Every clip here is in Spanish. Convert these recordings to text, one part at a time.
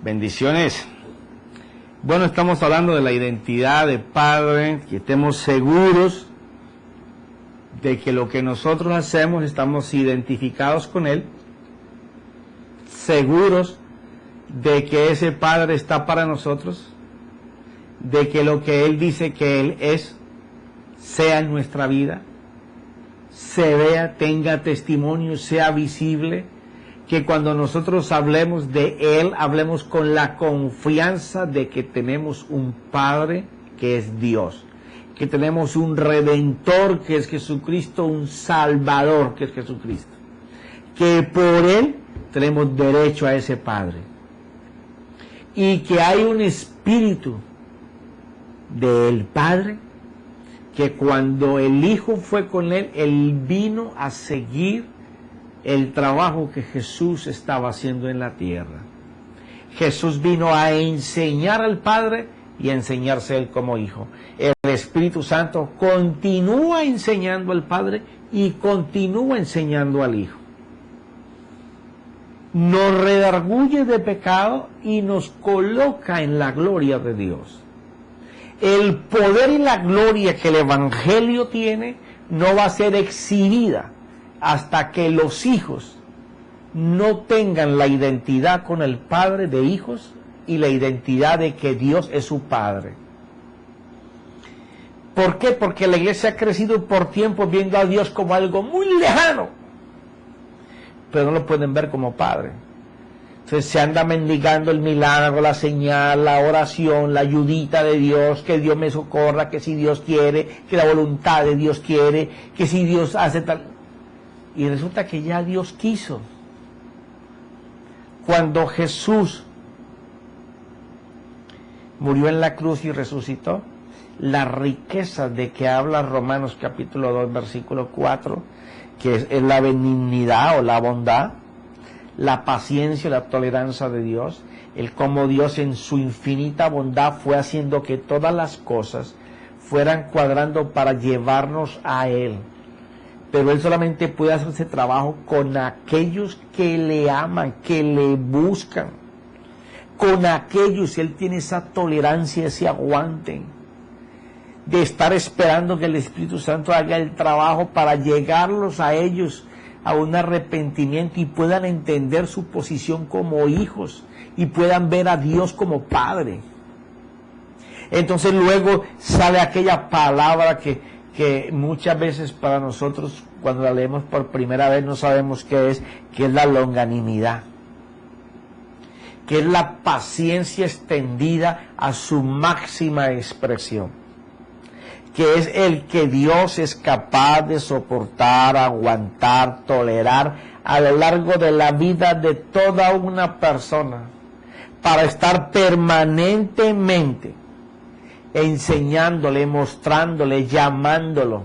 Bendiciones. Bueno, estamos hablando de la identidad de Padre, que estemos seguros de que lo que nosotros hacemos estamos identificados con Él, seguros de que ese Padre está para nosotros, de que lo que Él dice que Él es, sea en nuestra vida, se vea, tenga testimonio, sea visible, que cuando nosotros hablemos de Él, hablemos con la confianza de que tenemos un Padre que es Dios, que tenemos un Redentor que es Jesucristo, un Salvador que es Jesucristo, que por Él tenemos derecho a ese Padre, y que hay un Espíritu del Padre, que cuando el Hijo fue con Él, Él vino a seguir el trabajo que Jesús estaba haciendo en la tierra. Jesús vino a enseñar al Padre y a enseñarse Él como Hijo. El Espíritu Santo continúa enseñando al Padre y continúa enseñando al Hijo. Nos redarguye de pecado y nos coloca en la gloria de Dios. El poder y la gloria que el Evangelio tiene no va a ser exhibida hasta que los hijos no tengan la identidad con el Padre de hijos y la identidad de que Dios es su Padre. ¿Por qué? Porque la iglesia ha crecido por tiempo viendo a Dios como algo muy lejano, pero no lo pueden ver como Padre. Entonces se anda mendigando el milagro, la señal, la oración, la ayudita de Dios, que Dios me socorra, que si Dios quiere, que la voluntad de Dios quiere, que si Dios hace tal. Y resulta que ya Dios quiso. Cuando Jesús murió en la cruz y resucitó, la riqueza de que habla Romanos capítulo 2, versículo 4, que es la benignidad o la bondad, la paciencia y la tolerancia de Dios, el cómo Dios en su infinita bondad fue haciendo que todas las cosas fueran cuadrando para llevarnos a Él. Pero Él solamente puede hacer ese trabajo con aquellos que le aman, que le buscan. Con aquellos, Él tiene esa tolerancia, ese aguante de estar esperando que el Espíritu Santo haga el trabajo para llegarlos a ellos a un arrepentimiento y puedan entender su posición como hijos y puedan ver a Dios como Padre. Entonces luego sale aquella palabra que muchas veces para nosotros cuando la leemos por primera vez no sabemos qué es, que es la longanimidad, que es la paciencia extendida a su máxima expresión, que es el que Dios es capaz de soportar, aguantar, tolerar a lo largo de la vida de toda una persona, para estar permanentemente enseñándole, mostrándole, llamándolo,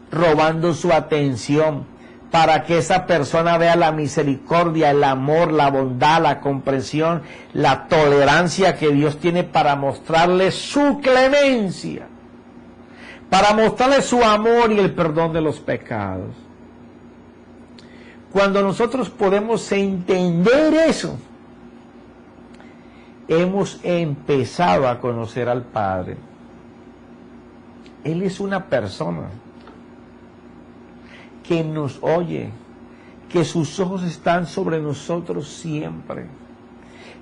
robando su atención, para que esa persona vea la misericordia, el amor, la bondad, la comprensión, la tolerancia que Dios tiene para mostrarle su clemencia, para mostrarle su amor y el perdón de los pecados. Cuando nosotros podemos entender eso, hemos empezado a conocer al Padre. Él es una persona que nos oye, que sus ojos están sobre nosotros siempre,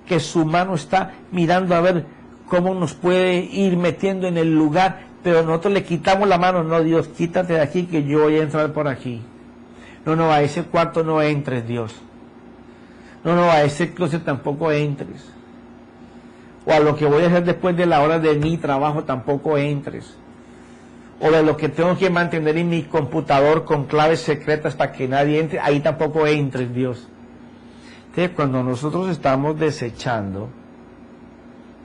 que su mano está mirando a ver cómo nos puede ir metiendo en el lugar, pero nosotros le quitamos la mano. No, Dios, quítate de aquí que yo voy a entrar por aquí. No, a ese cuarto no entres, Dios. No, a ese closet tampoco entres. O a lo que voy a hacer después de la hora de mi trabajo tampoco entres. O de lo que tengo que mantener en mi computador con claves secretas para que nadie entre, ahí tampoco entres, Dios. Entonces, cuando nosotros estamos desechando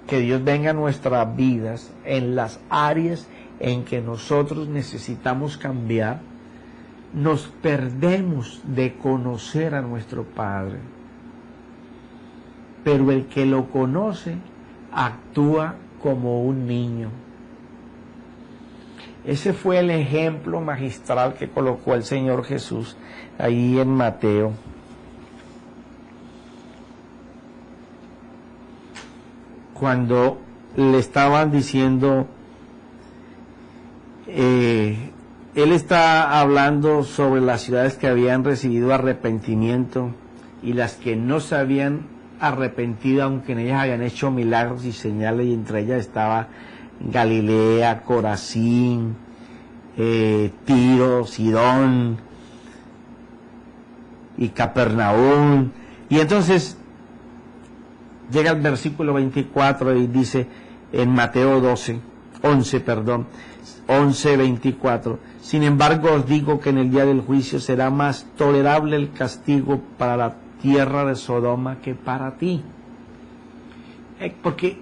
que Dios venga a nuestras vidas en las áreas en que nosotros necesitamos cambiar, nos perdemos de conocer a nuestro Padre. Pero el que lo conoce actúa como un niño. Ese fue el ejemplo magistral que colocó el Señor Jesús ahí en Mateo. cuando le estaban diciendo, él está hablando sobre las ciudades que habían recibido arrepentimiento y las que no se habían arrepentido, aunque en ellas habían hecho milagros y señales, y entre ellas estaba Galilea, Corazín, Tiro, Sidón y Capernaum. Y entonces llega el versículo 24 y dice en Mateo 11:24, sin embargo os digo que en el día del juicio será más tolerable el castigo para la tierra de Sodoma que para ti. Porque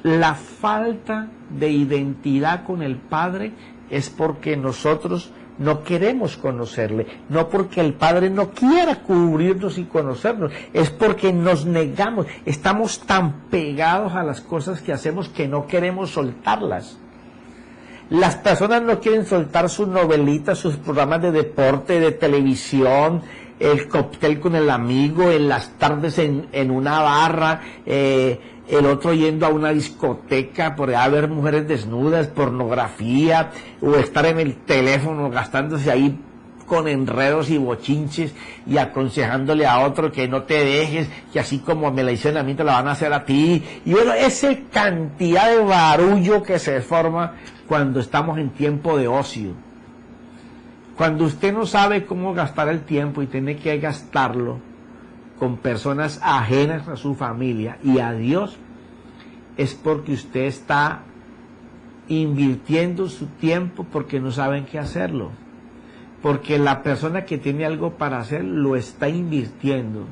la falta de identidad con el Padre es porque nosotros no queremos conocerle, no porque el Padre no quiera cubrirnos y conocernos, es porque nos negamos, estamos tan pegados a las cosas que hacemos que no queremos soltarlas. Las personas no quieren soltar sus novelitas, sus programas de deporte, de televisión, el cóctel con el amigo, en las tardes en una barra, el otro yendo a una discoteca por a ver mujeres desnudas, pornografía, o estar en el teléfono gastándose ahí con enredos y bochinches y aconsejándole a otro que no te dejes, que así como me la hicieron a mí te la van a hacer a ti. Y bueno, esa cantidad de barullo que se forma cuando estamos en tiempo de ocio. Cuando usted no sabe cómo gastar el tiempo y tiene que gastarlo con personas ajenas a su familia y a Dios, es porque usted está invirtiendo su tiempo porque no saben qué hacerlo. Porque la persona que tiene algo para hacer lo está invirtiendo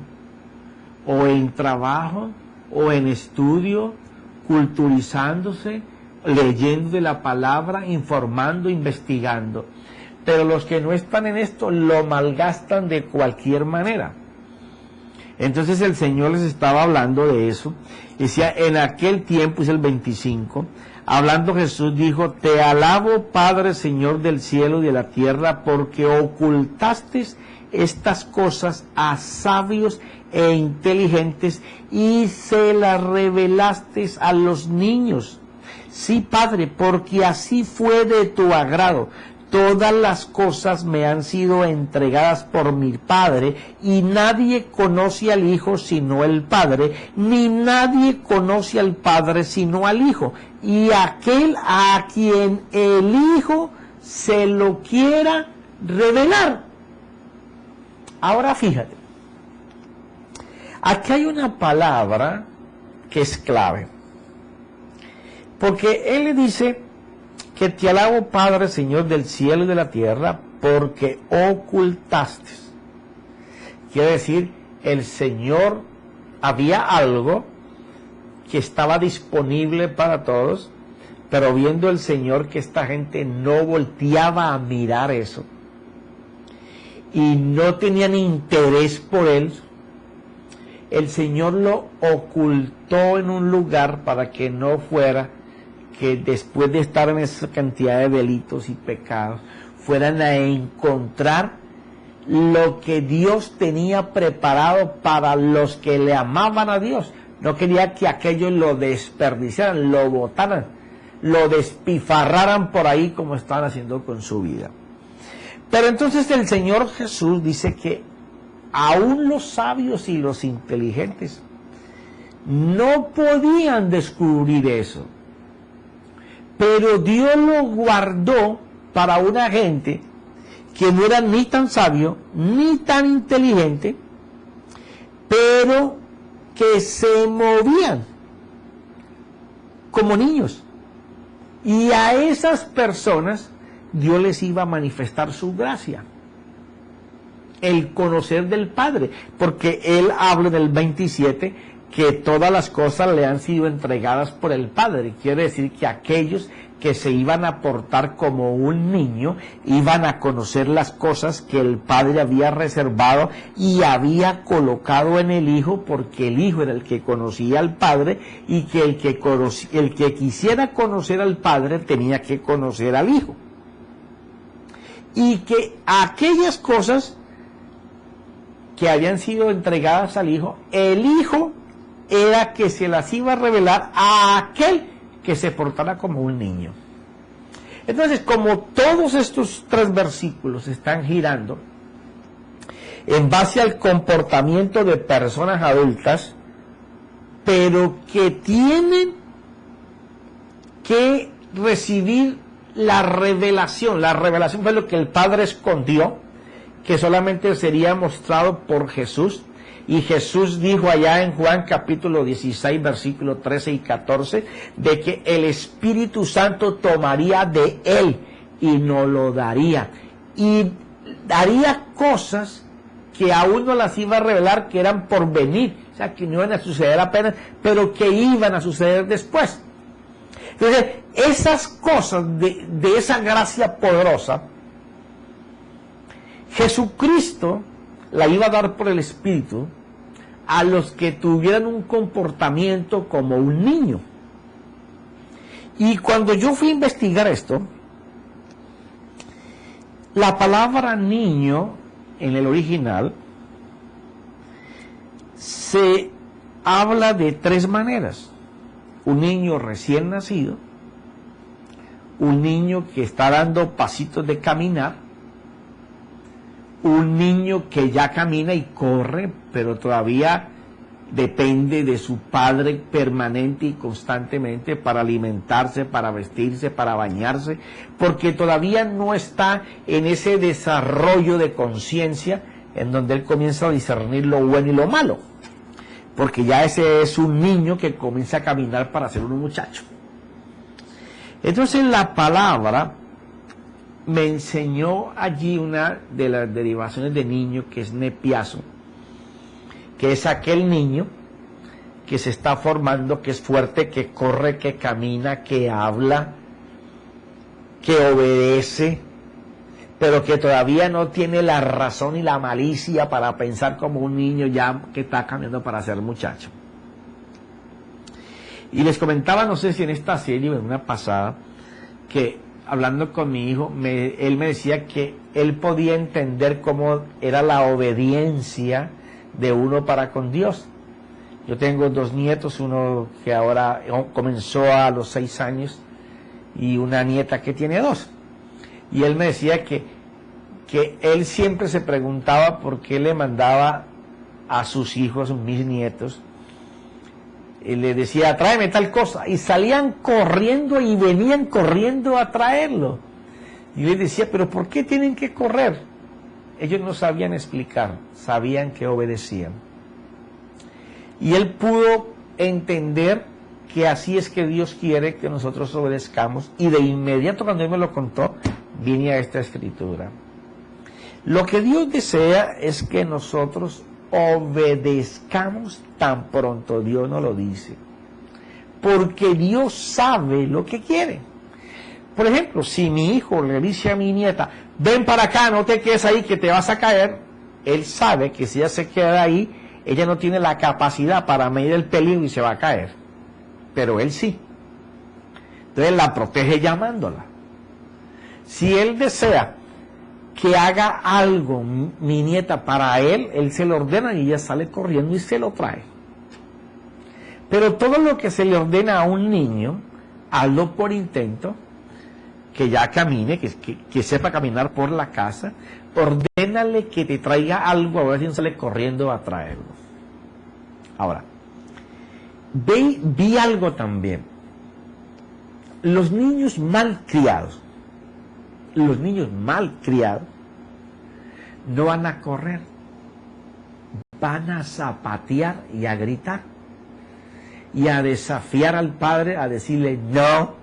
o en trabajo o en estudio, culturizándose, leyendo de la palabra, informando, investigando. Pero los que no están en esto lo malgastan de cualquier manera. Entonces el Señor les estaba hablando de eso. Decía, en aquel tiempo, es el 25, hablando Jesús dijo, te alabo Padre, Señor del cielo y de la tierra, porque ocultaste estas cosas a sabios e inteligentes y se las revelaste a los niños. Sí, Padre, porque así fue de tu agrado. Todas las cosas me han sido entregadas por mi Padre, y nadie conoce al Hijo sino el Padre, ni nadie conoce al Padre sino al Hijo, y aquel a quien el Hijo se lo quiera revelar. Ahora fíjate, aquí hay una palabra que es clave, porque Él le dice que te alabo Padre, Señor del cielo y de la tierra, porque ocultaste. Quiere decir, el Señor, había algo que estaba disponible para todos, pero viendo el Señor que esta gente no volteaba a mirar eso, y no tenían interés por Él, el Señor lo ocultó en un lugar para que no fuera que después de estar en esa cantidad de delitos y pecados, fueran a encontrar lo que Dios tenía preparado para los que le amaban a Dios. No quería que aquellos lo desperdiciaran, lo botaran, lo despifarraran por ahí como estaban haciendo con su vida. Pero entonces el Señor Jesús dice que aún los sabios y los inteligentes no podían descubrir eso. Pero Dios lo guardó para una gente que no era ni tan sabio, ni tan inteligente, pero que se movían como niños. Y a esas personas Dios les iba a manifestar su gracia, el conocer del Padre, porque Él habla del 27 que todas las cosas le han sido entregadas por el Padre. Quiere decir que aquellos que se iban a portar como un niño iban a conocer las cosas que el Padre había reservado y había colocado en el Hijo, porque el Hijo era el que conocía al Padre, y que el que quisiera conocer al Padre tenía que conocer al Hijo. Y que aquellas cosas que habían sido entregadas al Hijo, el Hijo era que se las iba a revelar a aquel que se portara como un niño. Entonces, como todos estos 3 versículos están girando en base al comportamiento de personas adultas, pero que tienen que recibir la revelación. La revelación fue lo que el Padre escondió, que solamente sería mostrado por Jesús. Y Jesús dijo allá en Juan capítulo 16, versículo 13 y 14, de que el Espíritu Santo tomaría de él y nos lo daría. Y daría cosas que aún no las iba a revelar, que eran por venir, o sea, que no iban a suceder apenas, pero que iban a suceder después. Entonces, esas cosas de esa gracia poderosa, Jesucristo la iba a dar por el Espíritu a los que tuvieran un comportamiento como un niño. Y cuando yo fui a investigar esto, la palabra niño en el original se habla de 3 maneras: un niño recién nacido, un niño que está dando pasitos de caminar, un niño que ya camina y corre, pero todavía depende de su padre permanente y constantemente para alimentarse, para vestirse, para bañarse, porque todavía no está en ese desarrollo de conciencia en donde él comienza a discernir lo bueno y lo malo, porque ya ese es un niño que comienza a caminar para ser un muchacho. Entonces la palabra me enseñó allí una de las derivaciones de niño, que es nepiazo, que es aquel niño que se está formando, que es fuerte, que corre, que camina, que habla, que obedece, pero que todavía no tiene la razón y la malicia para pensar como un niño ya que está cambiando para ser muchacho. Y les comentaba, no sé si en esta serie o en una pasada, que hablando con mi hijo, él me decía que él podía entender cómo era la obediencia de uno para con Dios. Yo tengo 2 nietos, uno que ahora comenzó a los 6 años y una nieta que tiene 2. Y él me decía que él siempre se preguntaba por qué le mandaba a sus hijos, mis nietos, y le decía, tráeme tal cosa, y salían corriendo y venían corriendo a traerlo. Y le decía, pero ¿por qué tienen que correr? Ellos no sabían explicar, sabían que obedecían. Y él pudo entender que así es que Dios quiere que nosotros obedezcamos, y de inmediato cuando él me lo contó, vine a esta escritura. Lo que Dios desea es que nosotros obedezcamos tan pronto Dios nos lo dice, porque Dios sabe lo que quiere. Por ejemplo, si mi hijo le dice a mi nieta, ven para acá, no te quedes ahí que te vas a caer, él sabe que si ella se queda ahí, ella no tiene la capacidad para medir el peligro y se va a caer, pero él sí. Entonces la protege llamándola. Si él desea que haga algo mi nieta para él se lo ordena y ella sale corriendo y se lo trae. Pero todo lo que se le ordena a un niño, hazlo por intento, que ya camine, que sepa caminar por la casa, ordénale que te traiga algo, a ver si no sale corriendo a traerlo. Ahora, vi algo también. Los niños mal criados no van a correr, van a zapatear y a gritar y a desafiar al padre, a decirle no,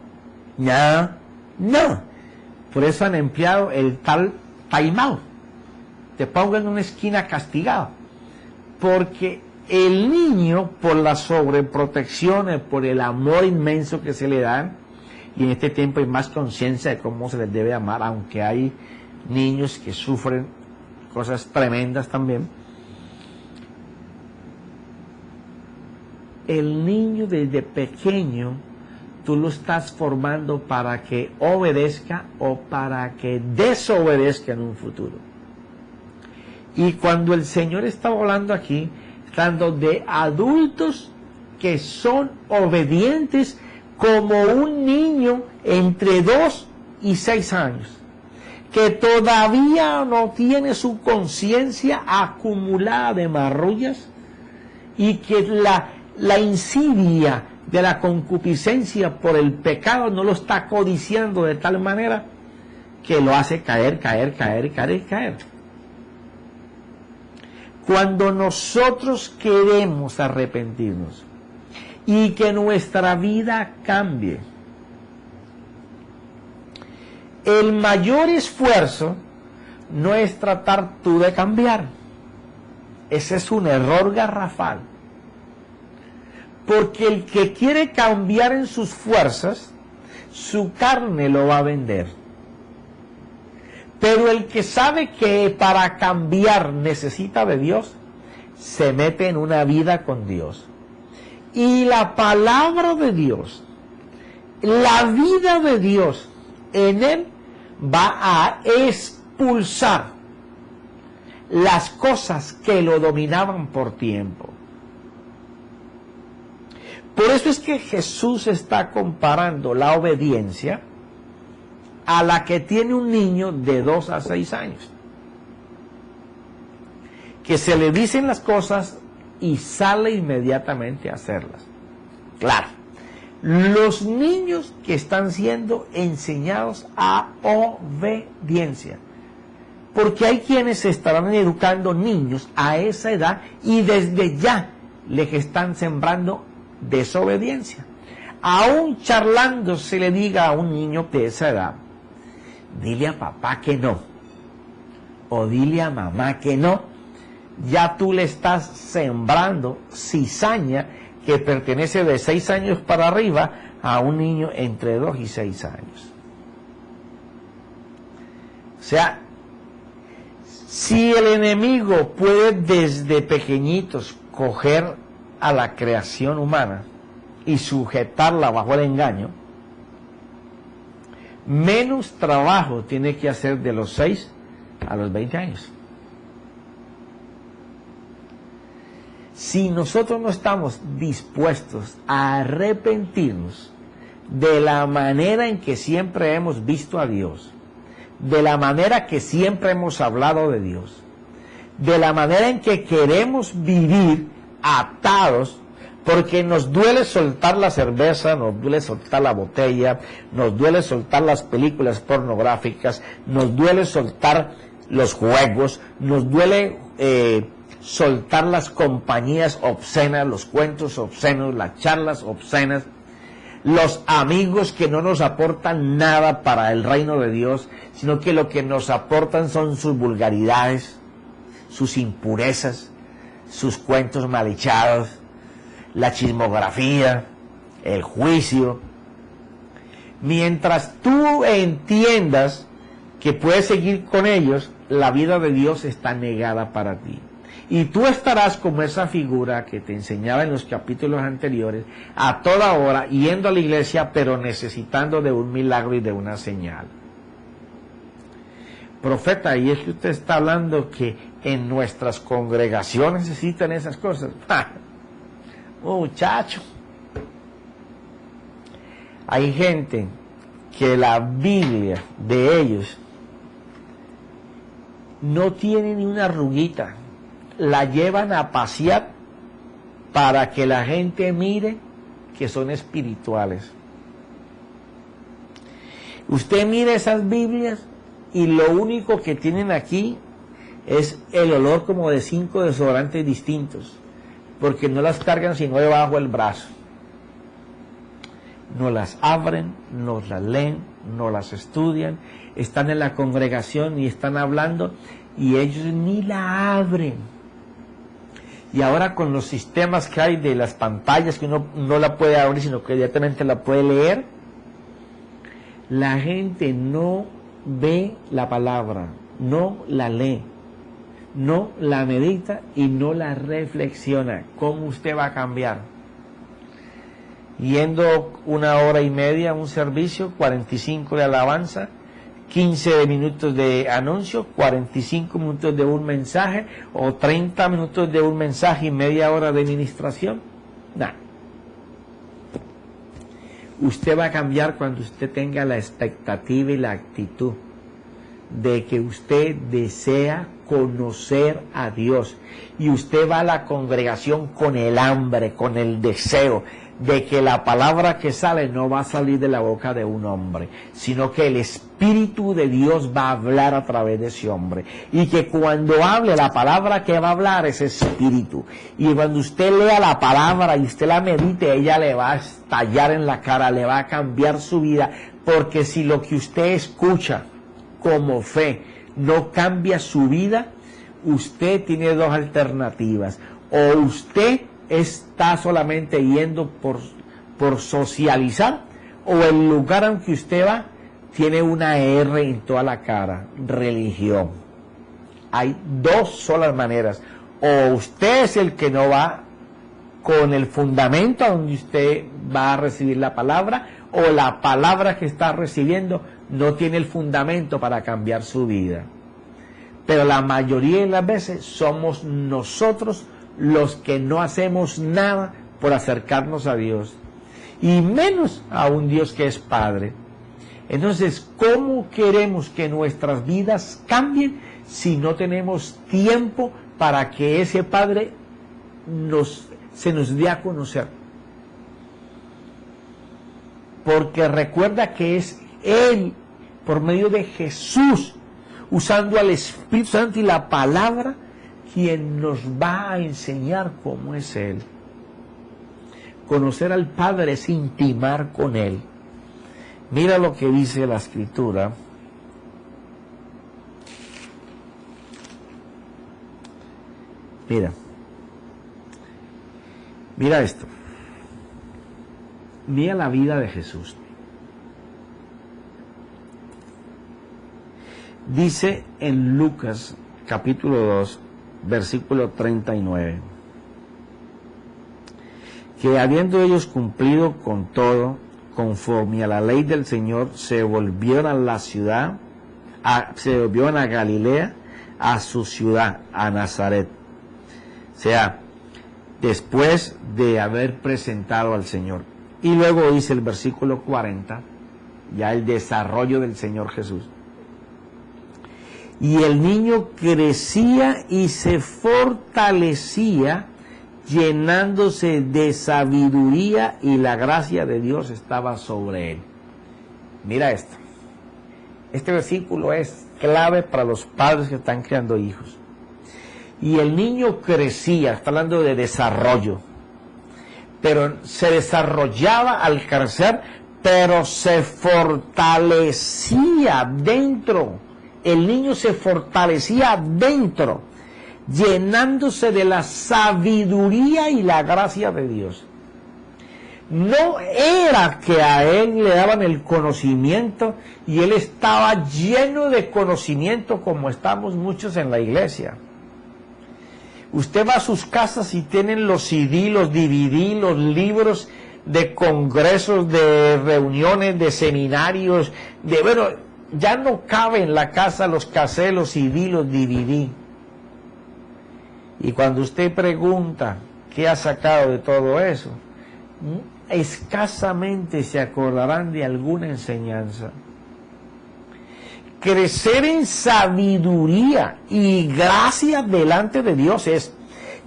no, no. Por eso han empleado el tal time out, te pongo en una esquina castigado, porque el niño, por las sobreprotecciones, por el amor inmenso que se le dan, y en este tiempo hay más conciencia de cómo se les debe amar, aunque hay niños que sufren cosas tremendas también. El niño desde pequeño, tú lo estás formando para que obedezca o para que desobedezca en un futuro. Y cuando el Señor está hablando aquí, hablando de adultos que son obedientes como un niño entre 2 y 6 años, que todavía no tiene su conciencia acumulada de marrullas y que la insidia de la concupiscencia por el pecado no lo está codiciando de tal manera que lo hace caer. Cuando nosotros queremos arrepentirnos y que nuestra vida cambie, el mayor esfuerzo no es tratar tú de cambiar. Ese es un error garrafal. Porque el que quiere cambiar en sus fuerzas, su carne lo va a vender. Pero el que sabe que para cambiar necesita de Dios, se mete en una vida con Dios. Y la palabra de Dios, la vida de Dios en él va a expulsar las cosas que lo dominaban por tiempo. Por eso es que Jesús está comparando la obediencia a la que tiene un niño de 2 a 6 años, que se le dicen las cosas y sale inmediatamente a hacerlas. Claro, los niños que están siendo enseñados a obediencia, porque hay quienes estarán educando niños a esa edad y desde ya les están sembrando desobediencia. Aún charlando se le diga a un niño de esa edad, dile a papá que no, o dile a mamá que no, ya tú le estás sembrando cizaña que pertenece de 6 años para arriba a un niño entre 2 y 6 años. O sea, si el enemigo puede desde pequeñitos coger a la creación humana y sujetarla bajo el engaño, menos trabajo tiene que hacer de los 6 a los 20 años. Si nosotros no estamos dispuestos a arrepentirnos de la manera en que siempre hemos visto a Dios, de la manera que siempre hemos hablado de Dios, de la manera en que queremos vivir atados, porque nos duele soltar la cerveza, nos duele soltar la botella, nos duele soltar las películas pornográficas, nos duele soltar los juegos, nos duele soltar las compañías obscenas, los cuentos obscenos, las charlas obscenas, los amigos que no nos aportan nada para el reino de Dios, sino que lo que nos aportan son sus vulgaridades, sus impurezas, sus cuentos mal echados, la chismografía, el juicio. Mientras tú entiendas que puedes seguir con ellos, la vida de Dios está negada para ti. Y tú estarás como esa figura que te enseñaba en los capítulos anteriores, a toda hora yendo a la iglesia, pero necesitando de un milagro y de una señal. Profeta, y es que usted está hablando que en nuestras congregaciones necesitan esas cosas. ¡Ja! Muchacho, hay gente que la Biblia de ellos no tiene ni una arruguita, la llevan a pasear para que la gente mire que son espirituales. Usted mire esas Biblias y lo único que tienen aquí es el olor como de 5 desodorantes distintos, porque no las cargan sino debajo del brazo. No las abren, no las leen, no las estudian, están en la congregación y están hablando y ellos ni la abren. Y ahora con los sistemas que hay de las pantallas, que uno no la puede abrir sino que directamente la puede leer, la gente no ve la palabra, no la lee, no la medita y no la reflexiona. ¿Cómo usted va a cambiar? Yendo 1 hora y media a un servicio, 45 de alabanza, 15 minutos de anuncio, 45 minutos de un mensaje, o 30 minutos de un mensaje y media hora de ministración. Nah. Usted va a cambiar cuando usted tenga la expectativa y la actitud de que usted desea conocer a Dios, y usted va a la congregación con el hambre, con el deseo de que la palabra que sale no va a salir de la boca de un hombre, sino que el Espíritu de Dios va a hablar a través de ese hombre, y que cuando hable, la palabra que va a hablar es Espíritu, y cuando usted lea la palabra y usted la medite, ella le va a estallar en la cara, le va a cambiar su vida, porque si lo que usted escucha como fe no cambia su vida, usted tiene dos alternativas: o usted está solamente yendo por socializar, o el lugar en que usted va tiene una R en toda la cara: religión. Hay dos solas maneras: o usted es el que no va con el fundamento a donde usted va a recibir la palabra, o la palabra que está recibiendo no tiene el fundamento para cambiar su vida. Pero la mayoría de las veces somos nosotros los que no hacemos nada por acercarnos a Dios, y menos a un Dios que es Padre. Entonces, ¿cómo queremos que nuestras vidas cambien si no tenemos tiempo para que ese Padre se nos dé a conocer? Porque recuerda que es Él, por medio de Jesús, usando al Espíritu Santo y la palabra, quien nos va a enseñar cómo es Él. Conocer al Padre es intimar con Él. Mira lo que dice la Escritura. Mira esto. Mira la vida de Jesús. Dice en Lucas capítulo 2, versículo 39, que habiendo ellos cumplido con todo, conforme a la ley del Señor, se volvieron a la ciudad, se volvieron a Galilea, a su ciudad, a Nazaret. O sea, después de haber presentado al Señor. Y luego dice el versículo 40, ya el desarrollo del Señor Jesús. Y el niño crecía y se fortalecía, llenándose de sabiduría, y la gracia de Dios estaba sobre él. Mira esto. Este versículo es clave para los padres que están criando hijos. Y el niño crecía, está hablando de desarrollo, pero se desarrollaba al crecer, pero se fortalecía dentro. El niño se fortalecía dentro, llenándose de la sabiduría y la gracia de Dios. No era que a él le daban el conocimiento y él estaba lleno de conocimiento como estamos muchos en la iglesia. Usted va a sus casas y tienen los CD, los DVD, los libros de congresos, de reuniones, de seminarios, ya no cabe en la casa los cassettes, los CD, los DVD. Y cuando usted pregunta qué ha sacado de todo eso, escasamente se acordarán de alguna enseñanza. Crecer en sabiduría y gracia delante de Dios es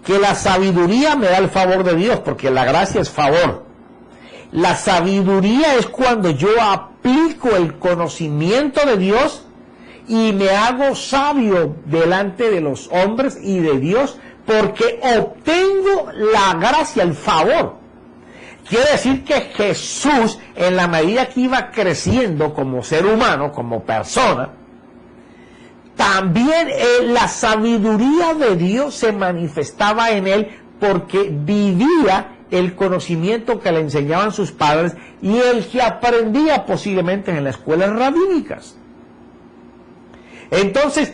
que la sabiduría me da el favor de Dios, porque la gracia es favor. La sabiduría es cuando yo aplico el conocimiento de Dios y me hago sabio delante de los hombres y de Dios, porque obtengo la gracia, el favor. Quiere decir que Jesús, en la medida que iba creciendo como ser humano, como persona, también la sabiduría de Dios se manifestaba en él, porque vivía el conocimiento que le enseñaban sus padres y el que aprendía posiblemente en las escuelas rabínicas. Entonces,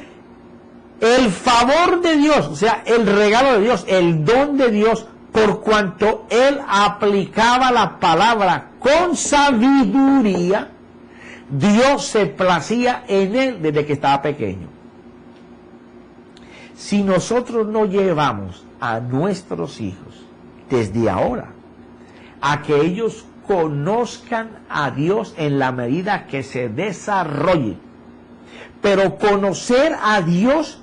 el favor de Dios, o sea, el regalo de Dios, el don de Dios, por cuanto él aplicaba la palabra con sabiduría, Dios se placía en él desde que estaba pequeño. Si nosotros no llevamos a nuestros hijos desde ahora a que ellos conozcan a Dios en la medida que se desarrolle. Pero conocer a Dios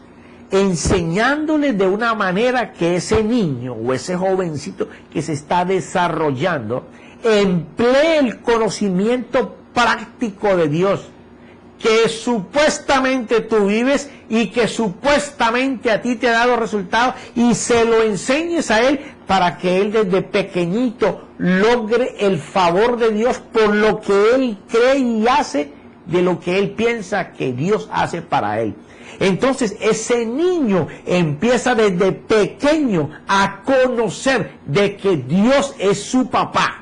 enseñándole de una manera que ese niño o ese jovencito que se está desarrollando emplee el conocimiento práctico de Dios, que supuestamente tú vives y que supuestamente a ti te ha dado resultados, y se lo enseñes a él para que él desde pequeñito logre el favor de Dios por lo que él cree y hace de lo que él piensa que Dios hace para él. Entonces ese niño empieza desde pequeño a conocer de que Dios es su papá.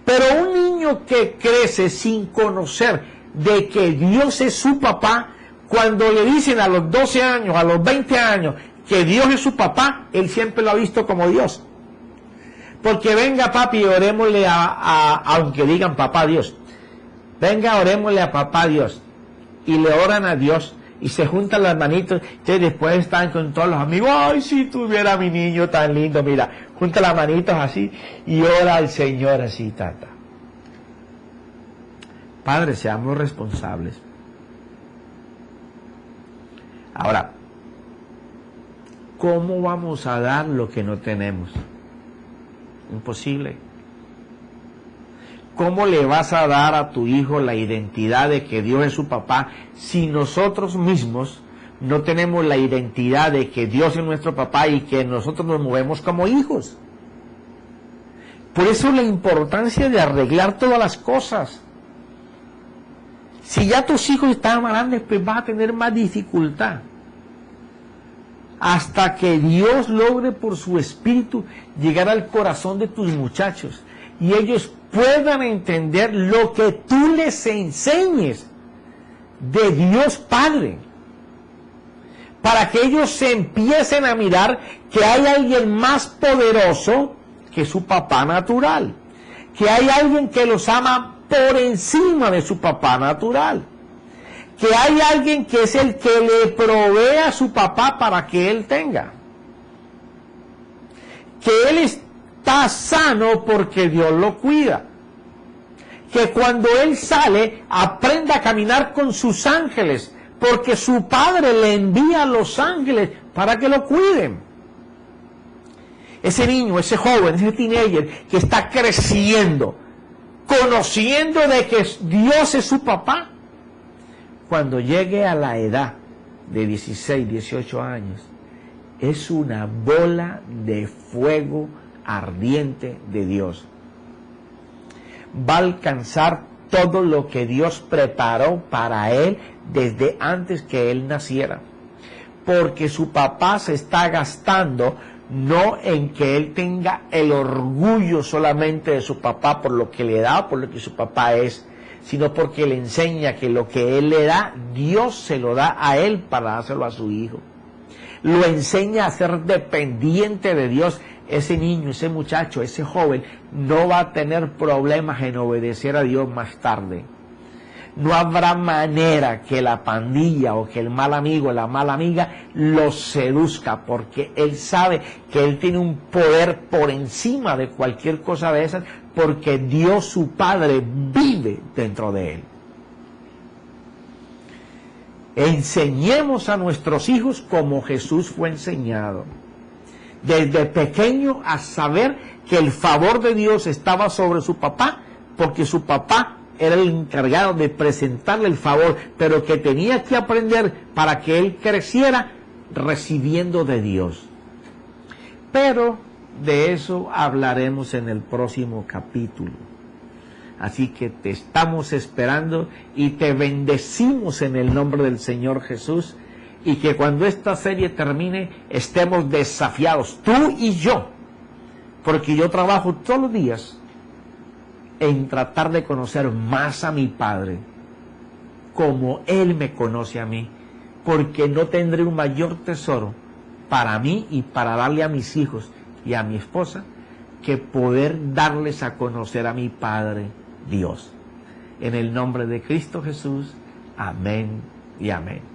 Pero un niño que crece sin conocer de que Dios es su papá, cuando le dicen a los 12 años, a los 20 años, que Dios es su papá, él siempre lo ha visto como Dios. Porque venga papi, orémosle aunque digan papá Dios. Venga, orémosle a papá Dios. Y le oran a Dios y se juntan las manitos, y después están con todos los amigos. Ay, si tuviera mi niño tan lindo, mira, junta las manitos así y ora al Señor así, tata. Padre, seamos responsables. Ahora, ¿cómo vamos a dar lo que no tenemos? Imposible. ¿Cómo le vas a dar a tu hijo la identidad de que Dios es su papá si nosotros mismos no tenemos la identidad de que Dios es nuestro papá y que nosotros nos movemos como hijos? Por eso la importancia de arreglar todas las cosas. Si ya tus hijos están grandes, pues vas a tener más dificultad. Hasta que Dios logre por su espíritu llegar al corazón de tus muchachos y ellos puedan entender lo que tú les enseñes de Dios Padre, para que ellos se empiecen a mirar que hay alguien más poderoso que su papá natural, que hay alguien que los ama por encima de su papá natural, que hay alguien que es el que le provee a su papá para que él tenga, que él está sano porque Dios lo cuida, que cuando él sale aprenda a caminar con sus ángeles porque su padre le envía a los ángeles para que lo cuiden. Ese niño, ese joven, ese teenager que está creciendo, conociendo de que Dios es su papá, cuando llegue a la edad de 16, 18 años, es una bola de fuego ardiente de Dios. Va a alcanzar todo lo que Dios preparó para él desde antes que él naciera. Porque su papá se está gastando no en que él tenga el orgullo solamente de su papá por lo que le da, por lo que su papá es, sino porque le enseña que lo que él le da, Dios se lo da a él para dárselo a su hijo. Lo enseña a ser dependiente de Dios. Ese niño, ese muchacho, ese joven no va a tener problemas en obedecer a Dios más tarde. No habrá manera que la pandilla o que el mal amigo, la mala amiga, lo seduzca, porque él sabe que él tiene un poder por encima de cualquier cosa de esas, porque Dios su Padre vive dentro de él. Enseñemos a nuestros hijos como Jesús fue enseñado. Desde pequeño a saber que el favor de Dios estaba sobre su papá, porque su papá era el encargado de presentarle el favor, pero que tenía que aprender para que él creciera recibiendo de Dios. Pero de eso hablaremos en el próximo capítulo. Así que te estamos esperando y te bendecimos en el nombre del Señor Jesús, y que cuando esta serie termine estemos desafiados, tú y yo, porque yo trabajo todos los días en tratar de conocer más a mi Padre, como Él me conoce a mí, porque no tendré un mayor tesoro para mí y para darle a mis hijos y a mi esposa que poder darles a conocer a mi Padre Dios. En el nombre de Cristo Jesús, amén y amén.